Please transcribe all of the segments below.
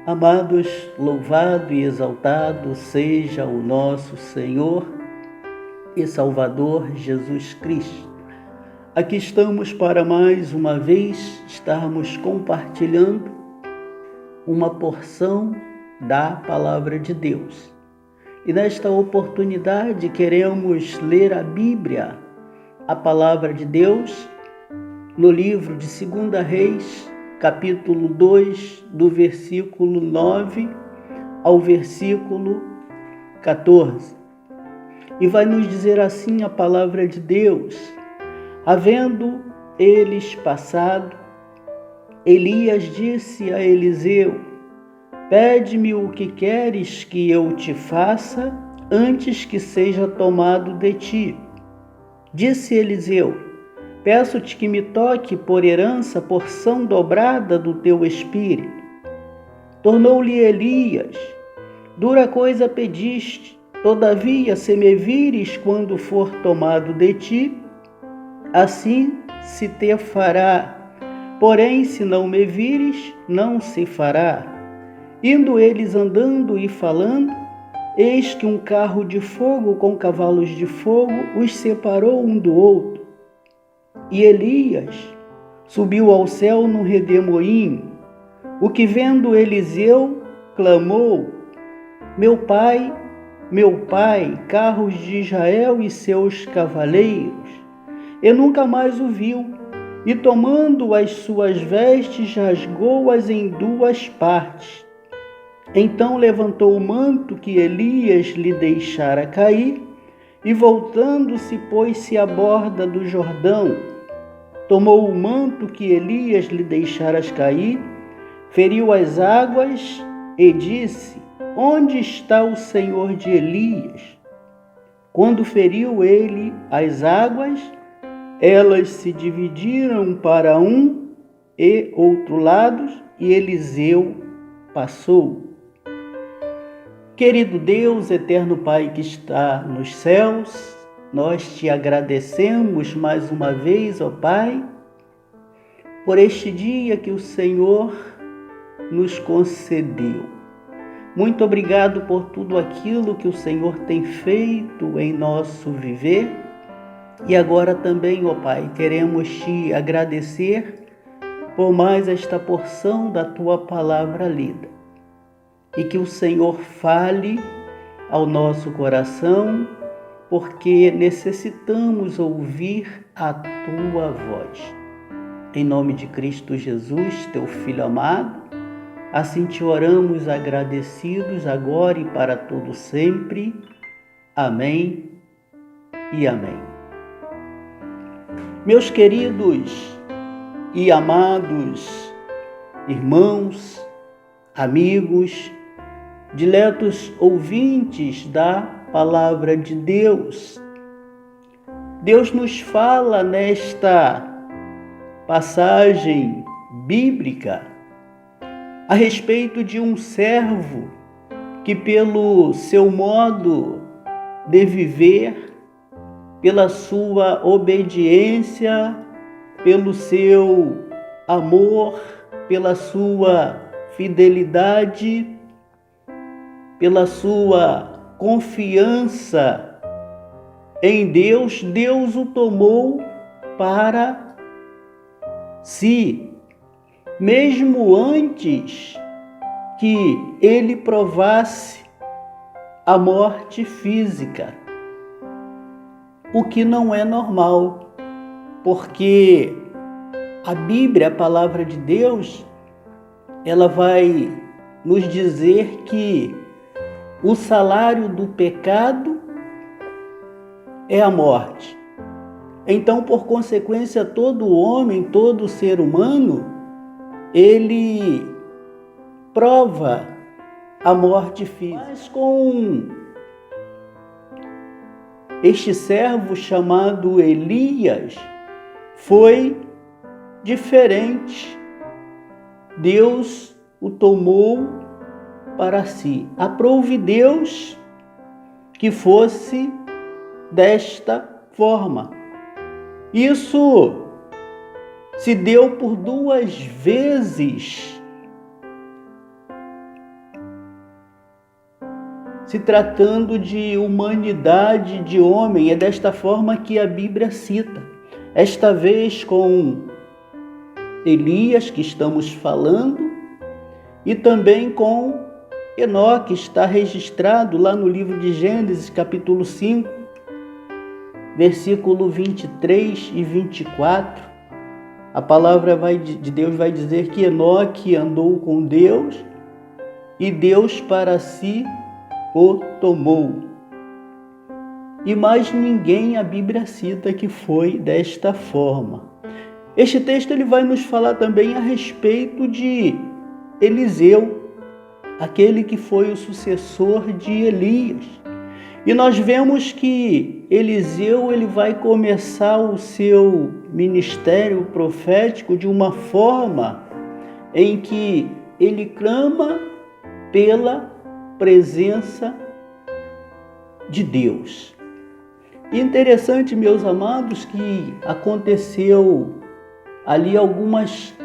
Amados, louvado e exaltado seja o nosso Senhor e Salvador Jesus Cristo. Aqui estamos para mais uma vez estarmos compartilhando uma porção da Palavra de Deus. E nesta oportunidade queremos ler a Bíblia, a Palavra de Deus, no livro de 2 Reis, capítulo 2, do versículo 9 ao versículo 14. E vai nos dizer assim a palavra de Deus: havendo eles passado, Elias disse a Eliseu: pede-me o que queres que eu te faça antes que seja tomado de ti. Disse Eliseu: peço-te que me toque por herança porção dobrada do teu espírito. Tornou-lhe Elias: dura coisa pediste, todavia se me vires quando for tomado de ti, assim se te fará. Porém, se não me vires, não se fará. Indo eles andando e falando, eis que um carro de fogo com cavalos de fogo os separou um do outro. E Elias subiu ao céu num redemoinho, o que vendo Eliseu, clamou: meu pai, carros de Israel e seus cavaleiros. E nunca mais o viu, e tomando as suas vestes, rasgou-as em duas partes. Então levantou o manto que Elias lhe deixara cair, e voltando-se, pôs-se à borda do Jordão. Tomou o manto que Elias lhe deixara cair, feriu as águas e disse: onde está o Senhor de Elias? Quando feriu ele as águas, elas se dividiram para um e outro lado, e Eliseu passou. Querido Deus, eterno Pai que está nos céus, nós te agradecemos mais uma vez, ó Pai, por este dia que o Senhor nos concedeu. Muito obrigado por tudo aquilo que o Senhor tem feito em nosso viver. E agora também, ó Pai, queremos te agradecer por mais esta porção da Tua palavra lida. E que o Senhor fale ao nosso coração, porque necessitamos ouvir a Tua voz. Em nome de Cristo Jesus, Teu Filho amado, assim te oramos agradecidos agora e para todo sempre. Amém e amém. Meus queridos e amados irmãos, amigos, diletos ouvintes da Palavra de Deus, Deus nos fala nesta passagem bíblica a respeito de um servo que, pelo seu modo de viver, pela sua obediência, pelo seu amor, pela sua fidelidade, pela sua confiança em Deus, Deus o tomou para si, mesmo antes que ele provasse a morte física, o que não é normal, porque a Bíblia, a palavra de Deus, ela vai nos dizer que o salário do pecado é a morte. Então, por consequência, todo homem, todo ser humano, ele prova a morte física. Mas com este servo chamado Elias, foi diferente. Deus o tomou para si. Aprove Deus que fosse desta forma. Isso se deu por 2 vezes se tratando de humanidade de homem. É desta forma que a Bíblia cita. Esta vez com Elias, que estamos falando, e também com Enoque, está registrado lá no livro de Gênesis, capítulo 5, versículo 23 e 24. A palavra de Deus vai dizer que Enoque andou com Deus e Deus para si o tomou. E mais ninguém a Bíblia cita que foi desta forma. Este texto ele vai nos falar também a respeito de Eliseu, aquele que foi o sucessor de Elias. E nós vemos que Eliseu ele vai começar o seu ministério profético de uma forma em que ele clama pela presença de Deus. E interessante, meus amados, que aconteceu ali algumas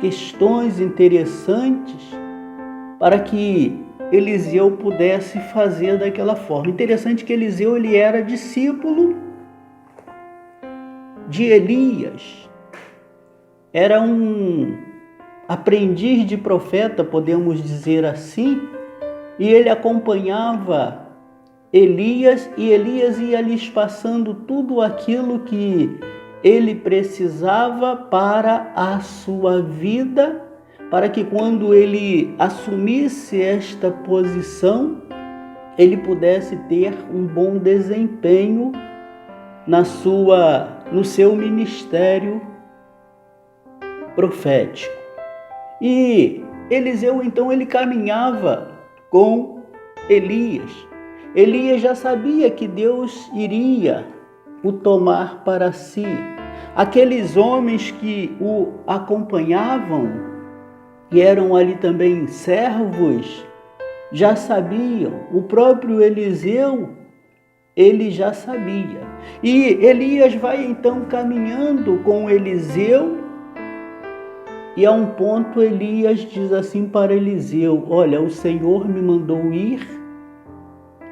questões interessantes para que Eliseu pudesse fazer daquela forma. Interessante que Eliseu ele era discípulo de Elias. Era um aprendiz de profeta, podemos dizer assim, e ele acompanhava Elias, e Elias ia lhes passando tudo aquilo que ele precisava para a sua vida, para que quando ele assumisse esta posição, ele pudesse ter um bom desempenho no seu ministério profético. E Eliseu, então, ele caminhava com Elias. Elias já sabia que Deus iria o tomar para si. Aqueles homens que o acompanhavam, que eram ali também servos, já sabiam. O próprio Eliseu, ele já sabia. E Elias vai então caminhando com Eliseu, e a um ponto Elias diz assim para Eliseu: olha, o Senhor me mandou ir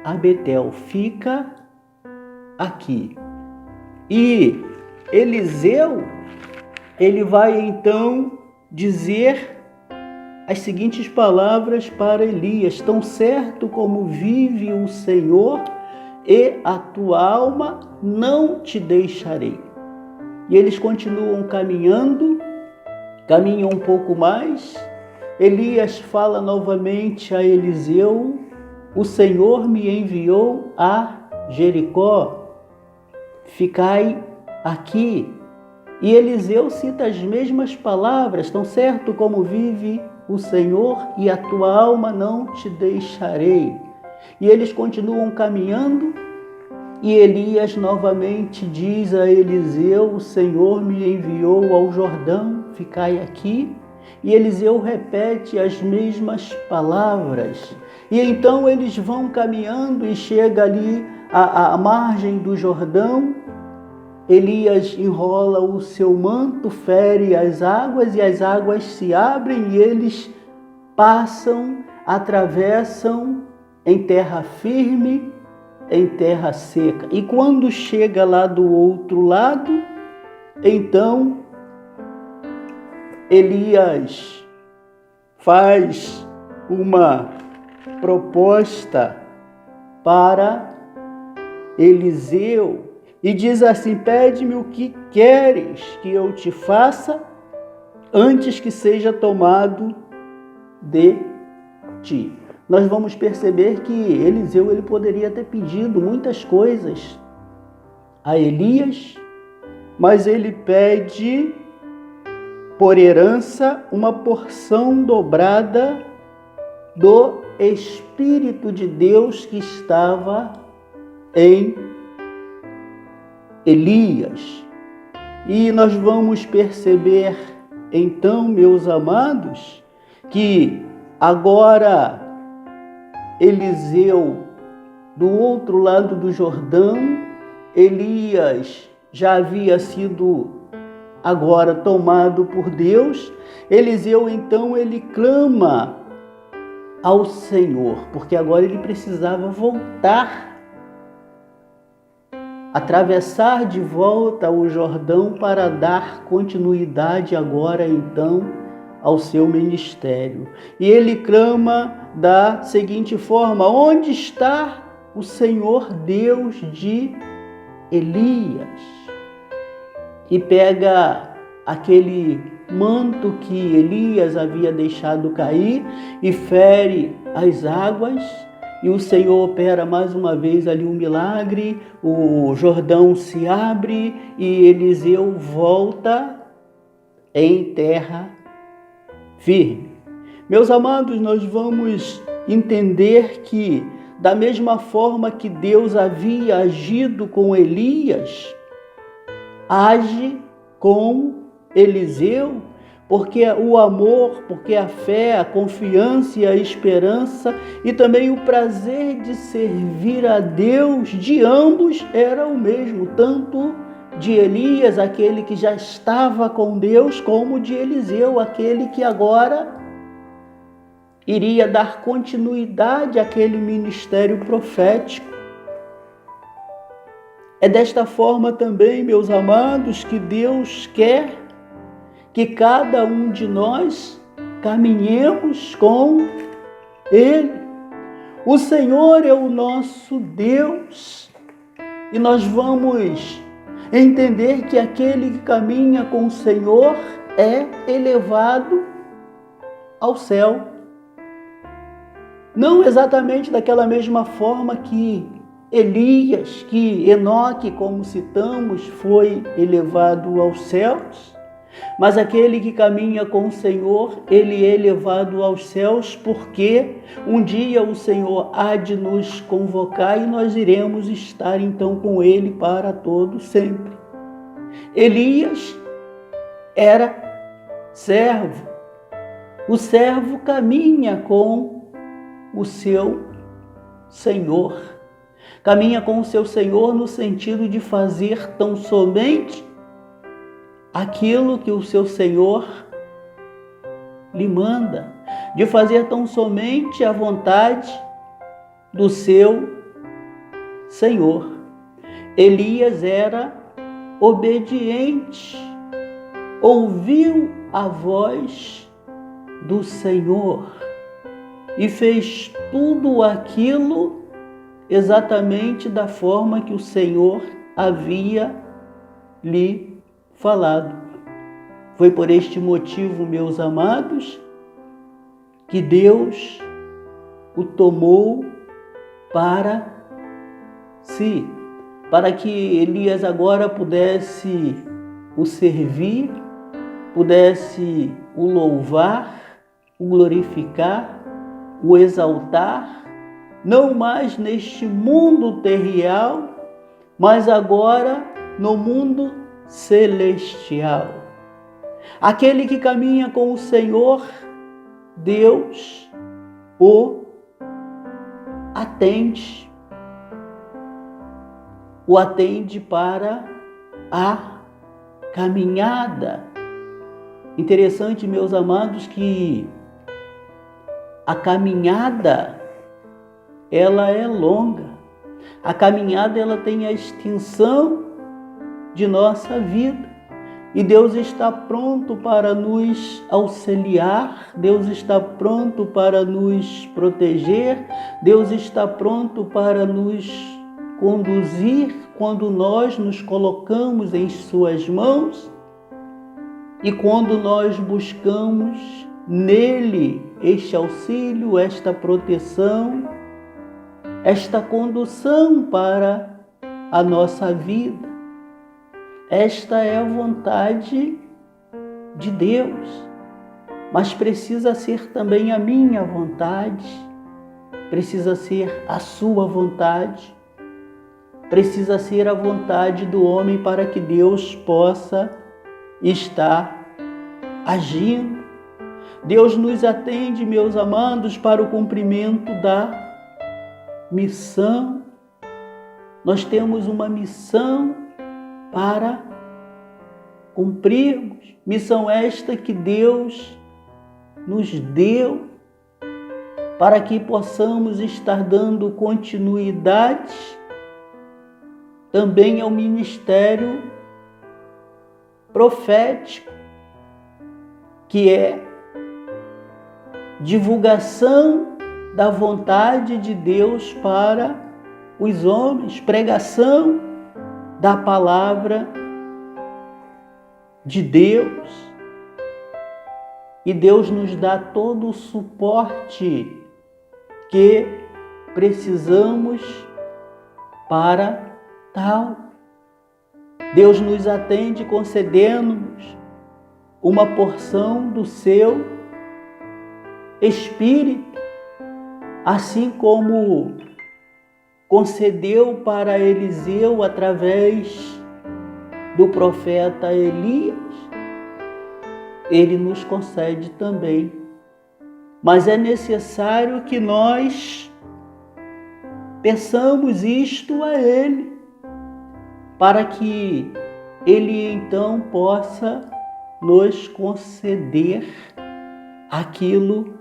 a Betel, fica aqui. E Eliseu, ele vai então dizer as seguintes palavras para Elias: tão certo como vive o Senhor e a tua alma, não te deixarei. E eles continuam caminham um pouco mais. Elias fala novamente a Eliseu: o Senhor me enviou a Jericó, ficai aqui. E Eliseu cita as mesmas palavras: tão certo como vive o Senhor e a tua alma, não te deixarei. E eles continuam caminhando, e Elias novamente diz a Eliseu: o Senhor me enviou ao Jordão, ficai aqui. E Eliseu repete as mesmas palavras. E então eles vão caminhando e chega ali à margem do Jordão. Elias enrola o seu manto, fere as águas, e as águas se abrem e eles passam, atravessam em terra firme, em terra seca. E quando chega lá do outro lado, então Elias faz uma proposta para Eliseu e diz assim: pede-me o que queres que eu te faça antes que seja tomado de ti. Nós vamos perceber que Eliseu ele poderia ter pedido muitas coisas a Elias, mas ele pede por herança uma porção dobrada do Espírito de Deus que estava em Elias. E nós vamos perceber então, meus amados, que agora Eliseu, do outro lado do Jordão, Elias já havia sido agora tomado por Deus. Eliseu então ele clama ao Senhor, porque agora ele precisava voltar, atravessar de volta o Jordão para dar continuidade agora então ao seu ministério. E ele clama da seguinte forma: onde está o Senhor Deus de Elias? E pega aquele manto que Elias havia deixado cair e fere as águas, e o Senhor opera mais uma vez ali um milagre, o Jordão se abre e Eliseu volta em terra firme. Meus amados, nós vamos entender que da mesma forma que Deus havia agido com Elias, age com Eliseu, porque o amor, porque a fé, a confiança e a esperança e também o prazer de servir a Deus de ambos era o mesmo, tanto de Elias, aquele que já estava com Deus, como de Eliseu, aquele que agora iria dar continuidade àquele ministério profético. É desta forma também, meus amados, que Deus quer que cada um de nós caminhemos com Ele. O Senhor é o nosso Deus e nós vamos entender que aquele que caminha com o Senhor é elevado ao céu. Não exatamente daquela mesma forma que Elias, que Enoque, como citamos, foi elevado aos céus, mas aquele que caminha com o Senhor, ele é elevado aos céus, porque um dia o Senhor há de nos convocar e nós iremos estar então com ele para todo sempre. Elias era servo. O servo caminha com o seu Senhor. Caminha com o seu Senhor no sentido de fazer tão somente aquilo que o seu Senhor lhe manda, de fazer tão somente a vontade do seu Senhor. Elias era obediente, ouviu a voz do Senhor e fez tudo aquilo exatamente da forma que o Senhor havia lhe falado. Foi por este motivo, meus amados, que Deus o tomou para si, para que Elias agora pudesse o servir, pudesse o louvar, o glorificar, o exaltar, não mais neste mundo terrenal, mas agora no mundo celestial. Aquele que caminha com o Senhor, Deus o atende. O atende para a caminhada. Interessante, meus amados, que a caminhada, ela é longa. A caminhada, ela tem a extensão de nossa vida. E Deus está pronto para nos auxiliar, Deus está pronto para nos proteger, Deus está pronto para nos conduzir quando nós nos colocamos em suas mãos e quando nós buscamos nele este auxílio, esta proteção, esta condução para a nossa vida. Esta é a vontade de Deus, mas precisa ser também a minha vontade, precisa ser a sua vontade, precisa ser a vontade do homem para que Deus possa estar agindo. Deus nos atende, meus amados, para o cumprimento da missão. Nós temos uma missão para cumprirmos. Missão esta que Deus nos deu. para que possamos estar dando continuidade também ao ministério profético, que é divulgação da vontade de Deus para os homens, pregação da palavra de Deus. E Deus nos dá todo o suporte que precisamos para tal. Deus nos atende concedendo-nos uma porção do seu Espírito, assim como concedeu para Eliseu através do profeta Elias, Ele nos concede também. Mas é necessário que nós peçamos isto a Ele, para que Ele então possa nos conceder aquilo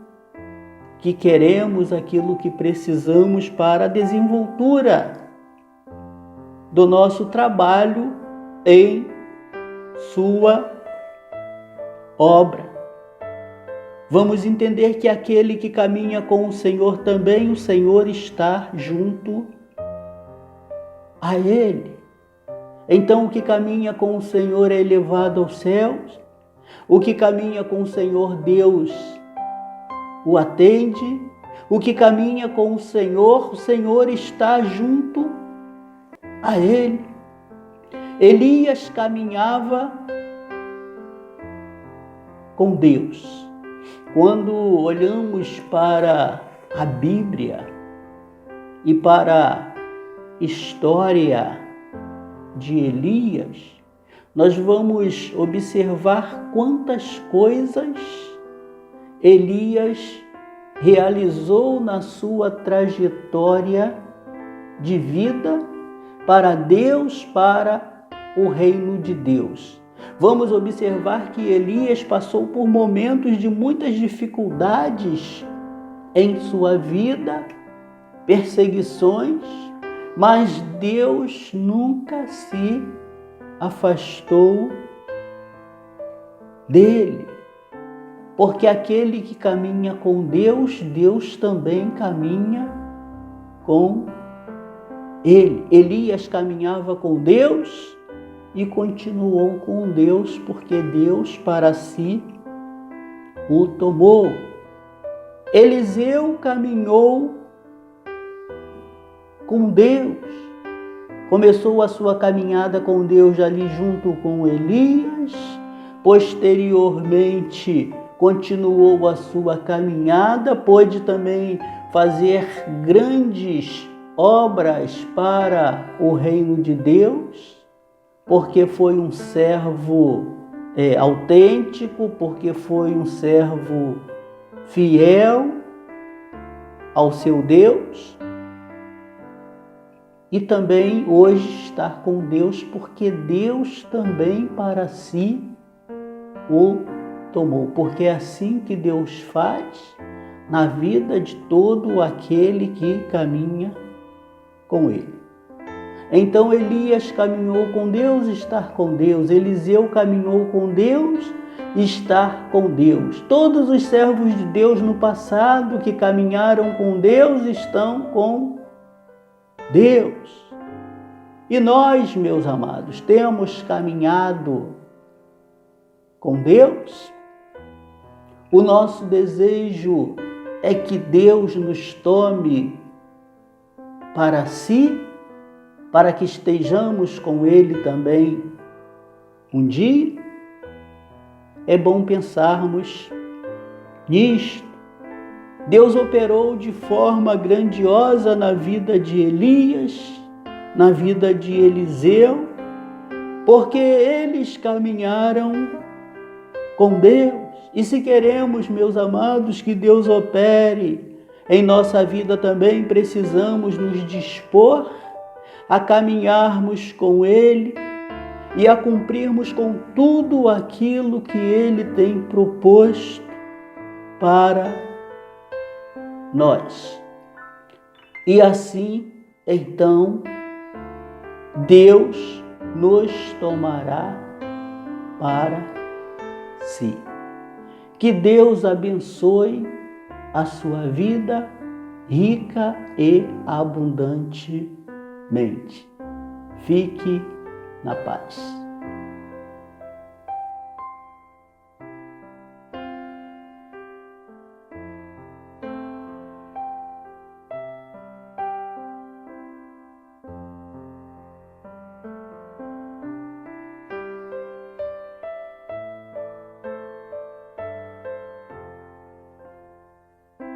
que queremos, aquilo que precisamos para a desenvoltura do nosso trabalho em sua obra. Vamos entender que aquele que caminha com o Senhor, também o Senhor está junto a ele. Então, o que caminha com o Senhor é elevado aos céus. O que caminha com o Senhor, Deus o atende. O que caminha com o Senhor está junto a ele. Elias caminhava com Deus. Quando olhamos para a Bíblia e para a história de Elias, nós vamos observar quantas coisas Elias realizou na sua trajetória de vida para Deus, para o reino de Deus. Vamos observar que Elias passou por momentos de muitas dificuldades em sua vida, perseguições, mas Deus nunca se afastou dele. Porque aquele que caminha com Deus, Deus também caminha com ele. Elias caminhava com Deus e continuou com Deus, porque Deus para si o tomou. Eliseu caminhou com Deus. Começou a sua caminhada com Deus ali junto com Elias. Posteriormente, continuou a sua caminhada, pôde também fazer grandes obras para o reino de Deus, porque foi um servo autêntico, porque foi um servo fiel ao seu Deus. E também hoje estar com Deus, porque Deus também para si o tomou. Porque é assim que Deus faz na vida de todo aquele que caminha com Ele. Então Elias caminhou com Deus, estar com Deus. Eliseu caminhou com Deus, estar com Deus. Todos os servos de Deus no passado que caminharam com Deus estão com Deus. E nós, meus amados, temos caminhado com Deus? O nosso desejo é que Deus nos tome para si, para que estejamos com Ele também um dia? É bom pensarmos nisto. Deus operou de forma grandiosa na vida de Elias, na vida de Eliseu, porque eles caminharam com Deus. E se queremos, meus amados, que Deus opere em nossa vida também, precisamos nos dispor a caminharmos com Ele e a cumprirmos com tudo aquilo que Ele tem proposto para nós. E assim, então, Deus nos tomará para si. Que Deus abençoe a sua vida rica e abundantemente. Fique na paz.